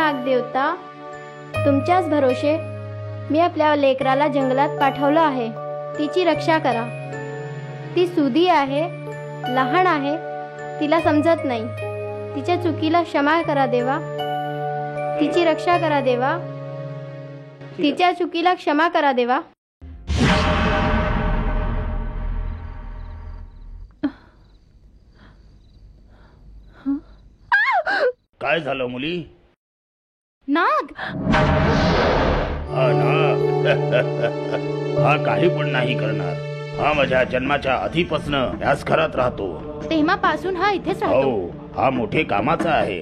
नागदेवता, तुमच्याच भरोशे मी आपल्या लेकराला जंगलात पाठवलं आहे. तिची रक्षा करा. ती सुधी आहे, लहान आहे, तिला समजत नाही. तिच्या चुकीला क्षमा करा देवा. तिची रक्षा करा देवा. तिच्या चुकीला क्षमा करा देवा. काय झालं मुली? नाग. हा नाग. हा काही पण नाही करणार. हा माझ्या जन्माच्या आधीपासनं याच घरात राहतो. तेव्हापासून हा इथेच राहतो. हो, हा मोठे कामाचा आहे.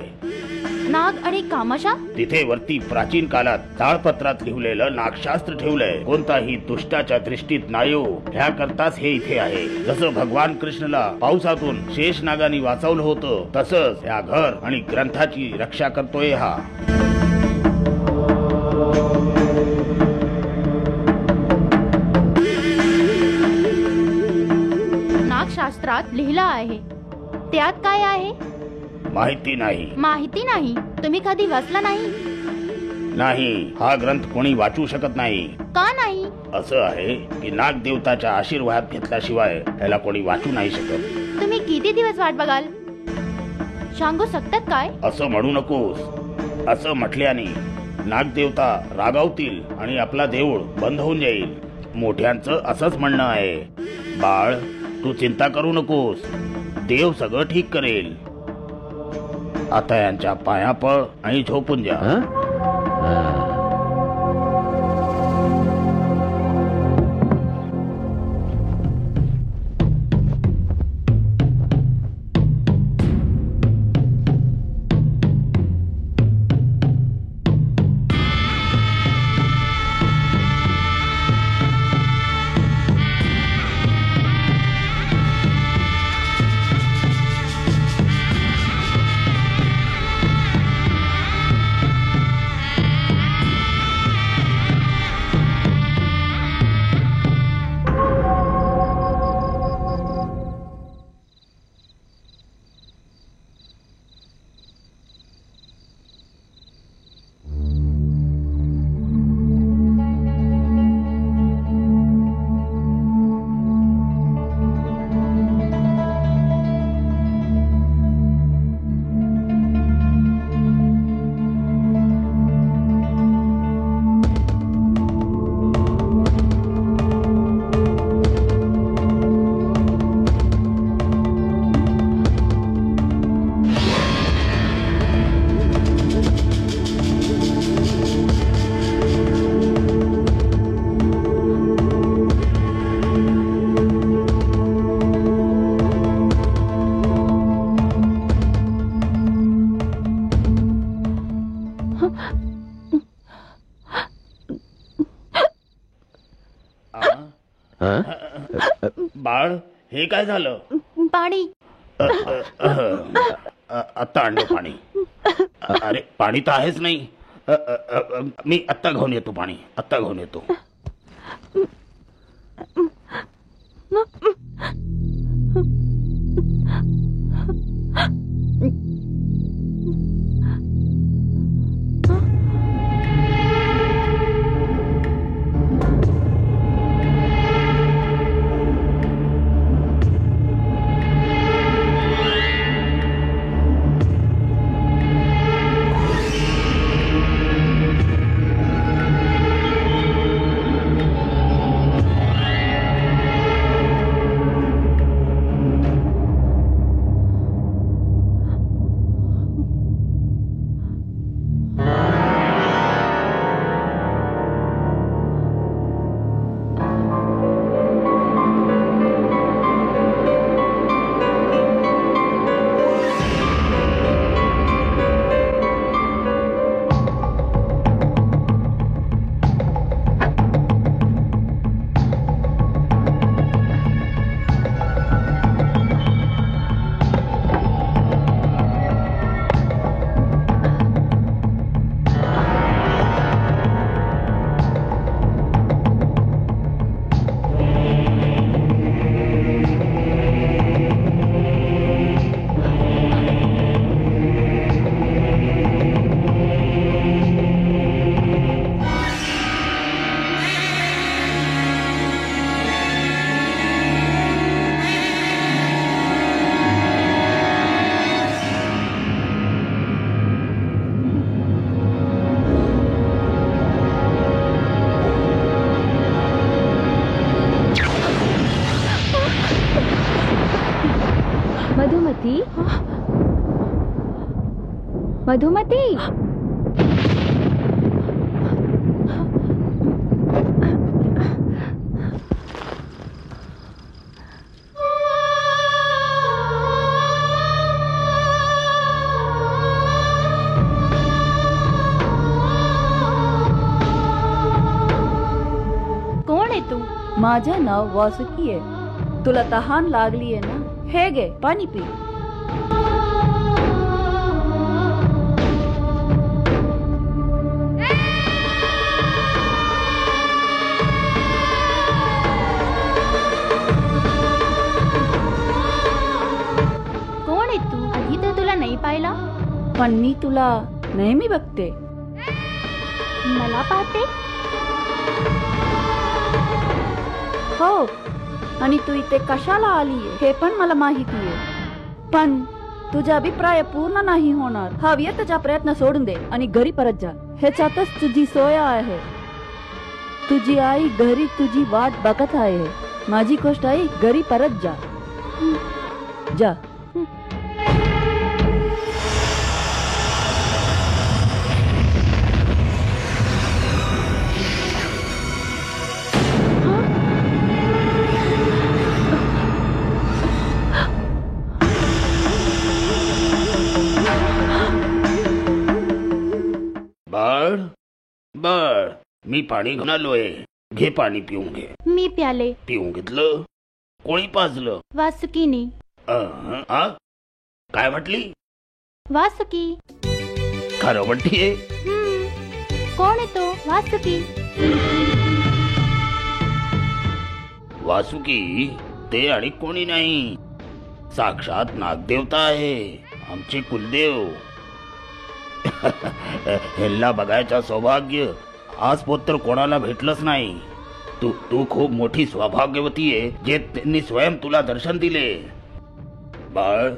नाग आणि कामाशा? तिथे वरती प्राचीन काळात ताळपत्रात लिहिलेलं नागशास्त्र ठेवलंय. कोणताही दुष्टाच्या दृष्टीत नायो ह्या करताच हे इथे आहे. जसं भगवान कृष्णला पावसातून शेष नागानी वाचवलं होतं, तसंच या घर आणि ग्रंथाची रक्षा करतोय हा. नागशास्त्रात लिहिलं आहे. त्यात काय आहे? माहिती नाही. माहिती नाही? तुम्ही कधी वाचला नाही? नाही, हा ग्रंथ कोणी वाचू शकत नाही. का नाही? असं आहे की नागदेवताच्या आशीर्वाद घेतल्याशिवाय याला कोणी वाचू नाही शकत. तुम्ही किती दिवस वाट बघाल? सांगू शकतात काय? असं म्हणू नकोस. असं म्हटल्याने नागदेवता रागावतील आणि आपला देऊळ बंद होऊन जाईल. मोठ्यांचं असंच म्हणणं आहे. बाळ, तू चिंता करू नकोस. देव सगळं ठीक करेल. आता यांच्या पाया पड आणि झोपून जा. बाळ, हे काय झालं? पाणी. आत्ता आणलं पाणी. अरे, पाणी तर आहेच नाही. मी आत्ता घेऊन येतो पाणी. आत्ता घेऊन येतो. मधुमती, कोण आहे तू? माझं नाव वासुकी आहे. तुला तहान लागली आहे ना? हे घे पाणी पी. कोण आहे तू? आधी तर तुला नाही पाहिला. पण मी तुला नेहमी बघते. मला पाहते? हो, आणि तू इथे कशाला आलीये हे पण मला माहिती आहे. पण तुझा अभिप्राय पूर्ण नाही होणार. हवी त्याचा प्रयत्न सोडून दे आणि घरी परत जा. ह्याच्यातच तुझी सोय आहे. तुझी आई घरी तुझी वाट बघत आहे. माझी गोष्ट आई, घरी परत जा. जा. बाळ, बाळ, मी पाणी घेऊन आलोय. घे पाणी, पिऊन घे. मी प्याले. पिऊन घेतलं? कोणी पाजलं? वासुकीने. आ? काय म्हटली? वासुकी. खरं म्हणतीये? कोण आहे तो? वासुकी. वासुकी ते आणि कोणी नाही, साक्षात नागदेवता आहे, आमचे कुलदेव. ह्याला बघायचं सौभाग्य आजपोत तर कोणाला भेटलंच नाही. तू तू खूप मोठी सौभाग्यवती आहे, जे त्यांनी स्वयं तुला दर्शन दिले. बाळ,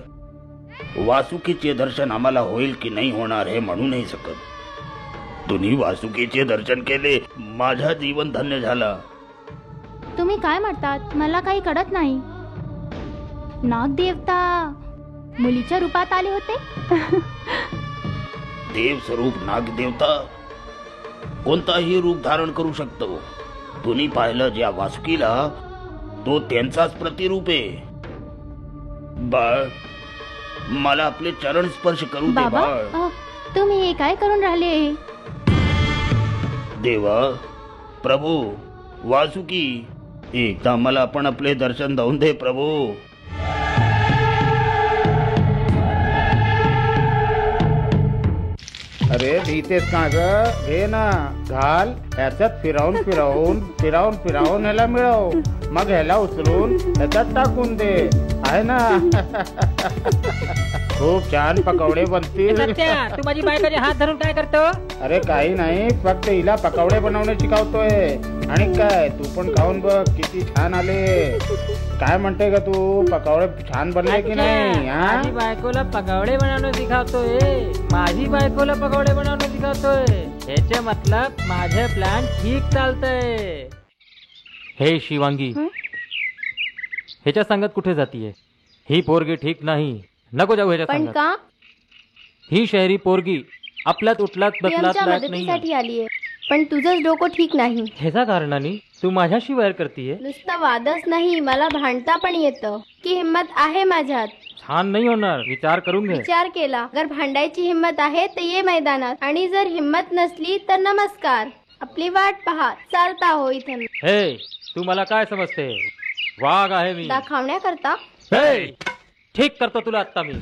वासुकीचे दर्शन आम्हाला होईल की नाही होणार हे म्हणू नाही शकत. तुम्ही वासुकीचे दर्शन केले, माझा जीवन धन्य झाला. तुम्ही काय म्हणतात? मला काही कळत नाही. नागदेवता मुलीच्या रूपात आले होते? देव स्वरूप नागदेवता कोणताही रूप धारण करू शकतो. तुम्ही पाहिलं ज्या वासुकीला, तो त्यांचाच प्रतिरूप आहे. बाळ, मला आपले चरण स्पर्श करू दे. बाबा, बाळ, तुम्ही हे काय करून राहिले? देवा, प्रभू, वासुकी, एकदा मला पण आपले दर्शन देऊन दे प्रभू. अरे भीतेस का ग? घे ना, घाल. ह्याच्यात फिरवून फिरवून फिरवून फिरवून ह्याला मिळव, मग ह्याला उचलून ह्याच्यात टाकून दे. आहे ना? खूप छान पकवडे बनतील. तू माझी बायकोचे हात धरून काय करतो? अरे काही नाही, फक्त हिला पकवडे बनवणे शिकवतोय. आणि काय, तू पण खाऊन बघ, किती छान आले. काय म्हणते का तू? पकवडे छान बनले की नाही? माझी बायकोला पकवडे बनवणं शिकवतोय. माझी बायकोला पकवडे बनवणं शिकवतोय. ह्याचे मतलब माझे प्लॅन ठीक चालतंय. हे शिवांगी, ह्याच्या संगत कुठे जातीये? ही पोरगी ठीक नाही, नको जाऊ ह्याच्या पण संगत. का? ही शहरी पोरगी आपल्यात उठलात मी बसलात आमच्या लायक मदतीसाठी नाही. आलीये, पण तुझंच डोकं ठीक नाही. ह्याच्या कारणाने तू माझ्याशी वैर करतीये. नुसतं वादच नाही, मला भांडता पण येतं की हिम्मत आहे माझ्यात. छान नाही होणार, विचार करून घे. विचार केला, जर भांडायची हिम्मत आहे तर ये मैदानात, आणि जर हिम्मत नसली तर नमस्कार, आपली वाट पहा, चालता हो इथं. हे, तू मला काय समजते? वाघ आहे मी. दाखवण्याकरता. हे, ठीक करतो तुला आता मी.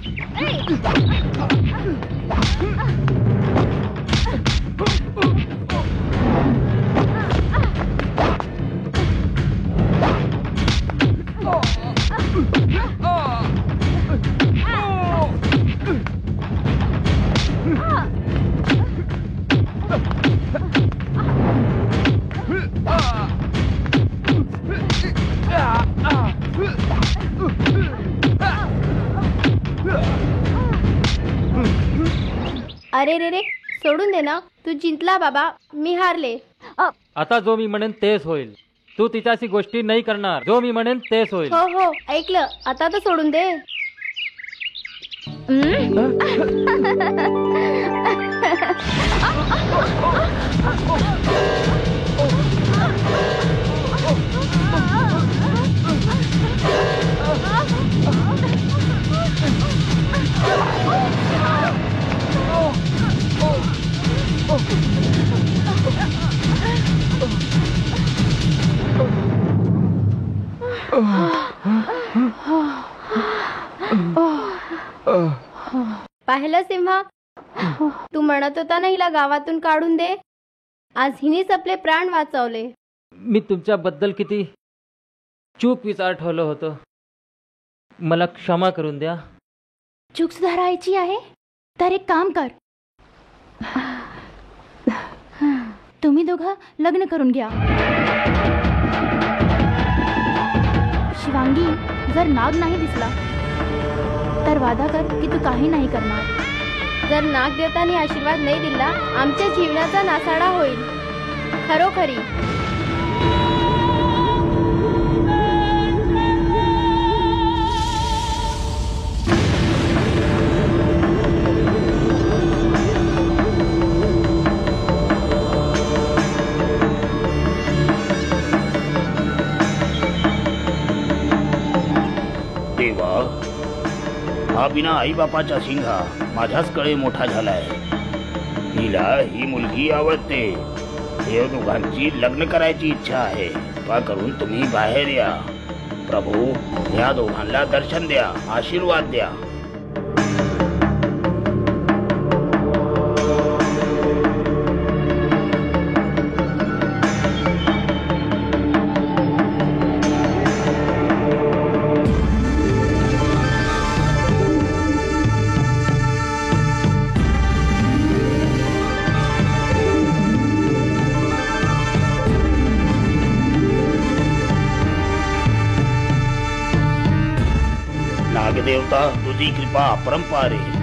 अरे रे रे, सोडून दे ना. तू जिंकला बाबा, मी हारले. आता जो मी म्हणेन तेच होईल. तू तिच्याशी गोष्टी नाही करणार. जो मी म्हणेन तेच होईल. हो हो, ऐकलं. आता तर सोडून दे. पाहिलं सिंहा, तू म्हणत होता ना हिला गावातून काढून दे. आज हिनेच आपले प्राण वाचवले. मी तुमच्याबद्दल किती चूक विचार ठेवलं होतं. मला क्षमा करून द्या. चूक सुधारायची आहे तर एक काम कर, तुम्ही दोघं लग्न करून घ्या. शिवांगी, जर नाग नाही दिसला तर वादा कर की तू काही नाही करणार. जर नाग देवताने आशीर्वाद नाही दिला, आमच्या जीवनाचा नासाडा होईल. खरोखरी. देवा, हा बिना आई बापाचा सिंहा माझ्याच कडे मोठा झालाय. हिला ही मुलगी आवडते. हे दोघांची लग्न करायची इच्छा आहे. कृपा करून तुम्ही बाहेर या. प्रभू, या दोघांना दर्शन द्या, आशीर्वाद द्या. नागदेवता, तुझी कृपा अपरंपार आहे.